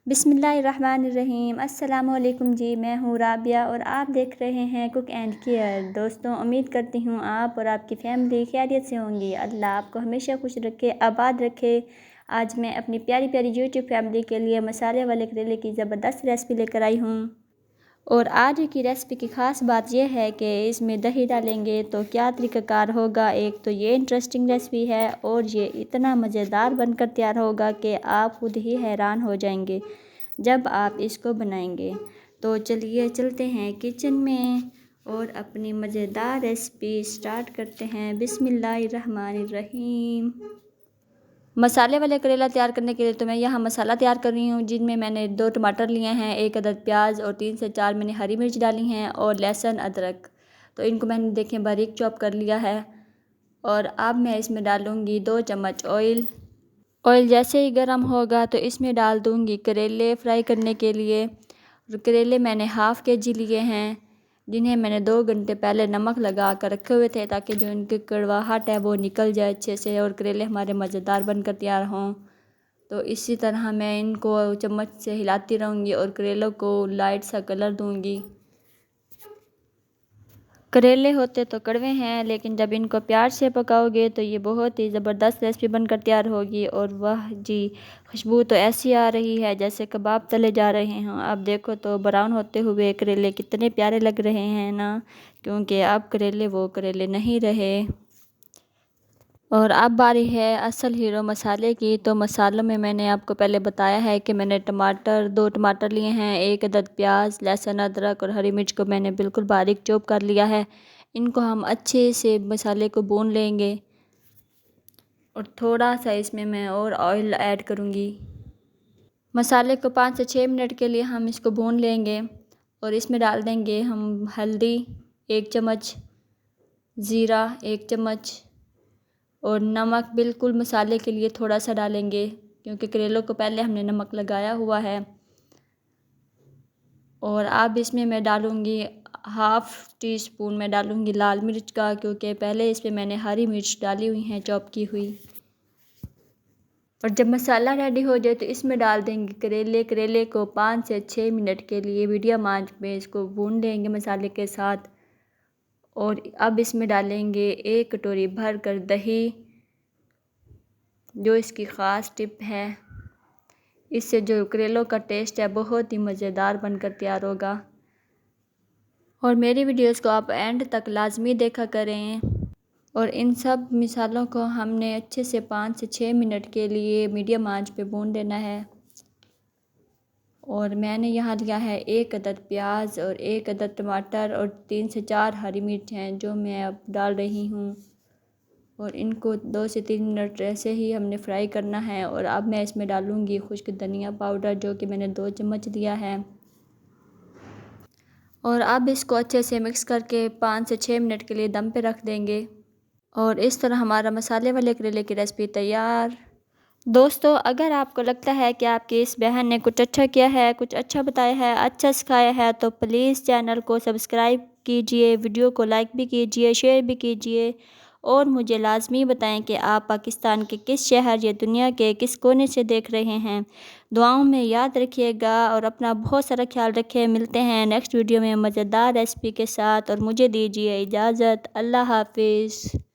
बिस्मिल्लाहिर्रहमानिर्रहीम। अस्सलामुअलैकुम जी, मैं हूँ राबिया और आप देख रहे हैं कुक एंड केयर। दोस्तों, उम्मीद करती हूँ आप और आपकी फैमिली खैरियत से होंगी। अल्लाह आपको हमेशा खुश रखे, आबाद रखे। आज मैं अपनी प्यारी प्यारी यूट्यूब फैमिली के लिए मसाले वाले करेले की ज़बरदस्त रेसिपी लेकर आई हूँ। और आज की रेसिपी की ख़ास बात यह है कि इसमें दही डालेंगे तो क्या तरीक़ाकार होगा। एक तो ये इंटरेस्टिंग रेसिपी है और ये इतना मज़ेदार बनकर तैयार होगा कि आप खुद ही हैरान हो जाएंगे जब आप इसको बनाएंगे। तो चलिए चलते हैं किचन में और अपनी मज़ेदार रेसिपी स्टार्ट करते हैं। बिस्मिल्लाहिर्रहमानिर्रहीम। मसाले वाले करेला तैयार करने के लिए तो मैं यहाँ मसाला तैयार कर रही हूँ, जिनमें मैंने 2 टमाटर लिए हैं, 1 अदद प्याज और 3 से 4 मैंने हरी मिर्च डाली हैं और लहसुन अदरक। तो इनको मैंने देखें बारीक चॉप कर लिया है। और अब मैं इसमें डालूँगी 2 चम्मच ऑयल। ऑयल जैसे ही गर्म होगा तो इसमें डाल दूँगी करेले फ्राई करने के लिए। करेले मैंने हाफ़ केजी लिए हैं, जिन्हें मैंने 2 घंटे पहले नमक लगा कर रखे हुए थे ताकि जो इनकी कड़वाहट है वो निकल जाए अच्छे से और करेले हमारे मज़ेदार बनकर तैयार हों। तो इसी तरह मैं इनको चम्मच से हिलाती रहूँगी और करेलों को लाइट सा कलर दूँगी। करेले होते तो कड़वे हैं, लेकिन जब इनको प्यार से पकाओगे तो ये बहुत ही ज़बरदस्त रेसिपी बनकर तैयार होगी। और वाह जी, खुशबू तो ऐसी आ रही है जैसे कबाब तले जा रहे हों। आप देखो तो ब्राउन होते हुए करेले कितने प्यारे लग रहे हैं ना, क्योंकि अब करेले वो करेले नहीं रहे। और अब बारी है असल हीरो मसाले की। तो मसालों में मैंने आपको पहले बताया है कि मैंने 2 टमाटर लिए हैं, 1 अदद प्याज, लहसुन अदरक और हरी मिर्च को मैंने बिल्कुल बारीक चॉप कर लिया है। इनको हम अच्छे से मसाले को भून लेंगे और थोड़ा सा इसमें मैं और ऑयल ऐड करूँगी। मसाले को 5 से 6 मिनट के लिए हम इसको भून लेंगे और इसमें डाल देंगे हम हल्दी 1 चम्मच, ज़ीरा 1 चम्मच और नमक बिल्कुल मसाले के लिए थोड़ा सा डालेंगे, क्योंकि करेलों को पहले हमने नमक लगाया हुआ है। और अब इसमें मैं डालूँगी हाफ़ टी स्पून मैं डालूँगी लाल मिर्च का, क्योंकि पहले इस पर मैंने हरी मिर्च डाली हुई हैं चॉप की हुई। और जब मसाला रेडी हो जाए तो इसमें डाल देंगे करेले को 5 से 6 मिनट के लिए मीडियम आंच पे इसको भून लेंगे मसाले के साथ। और अब इसमें डालेंगे 1 कटोरी भर कर दही, जो इसकी ख़ास टिप है। इससे जो करेलों का टेस्ट है बहुत ही मज़ेदार बनकर तैयार होगा। और मेरी वीडियोस को आप एंड तक लाजमी देखा करें। और इन सब मिसालों को हमने अच्छे से 5 से 6 मिनट के लिए मीडियम आंच पे भून लेना है। और मैंने यहाँ लिया है 1 अदद प्याज और 1 अदद टमाटर और 3 से 4 हरी मिर्च हैं, जो मैं अब डाल रही हूँ। और इनको 2 से 3 मिनट ऐसे ही हमने फ्राई करना है। और अब मैं इसमें डालूँगी खुश्क धनिया पाउडर, जो कि मैंने 2 चम्मच दिया है। और अब इसको अच्छे से मिक्स करके 5 से 6 मिनट के लिए दम पे रख देंगे। और इस तरह हमारा मसाले वाले करेले की रेसिपी तैयार। दोस्तों, अगर आपको लगता है कि आपकी इस बहन ने कुछ अच्छा किया है, कुछ अच्छा बताया है, अच्छा सिखाया है, तो प्लीज़ चैनल को सब्सक्राइब कीजिए, वीडियो को लाइक भी कीजिए, शेयर भी कीजिए। और मुझे लाजमी बताएं कि आप पाकिस्तान के किस शहर या दुनिया के किस कोने से देख रहे हैं। दुआओं में याद रखिएगा और अपना बहुत सारा ख्याल रखें। मिलते हैं नेक्स्ट वीडियो में मज़ेदार रेसिपी के साथ और मुझे दीजिए इजाज़त। अल्लाह हाफिज़।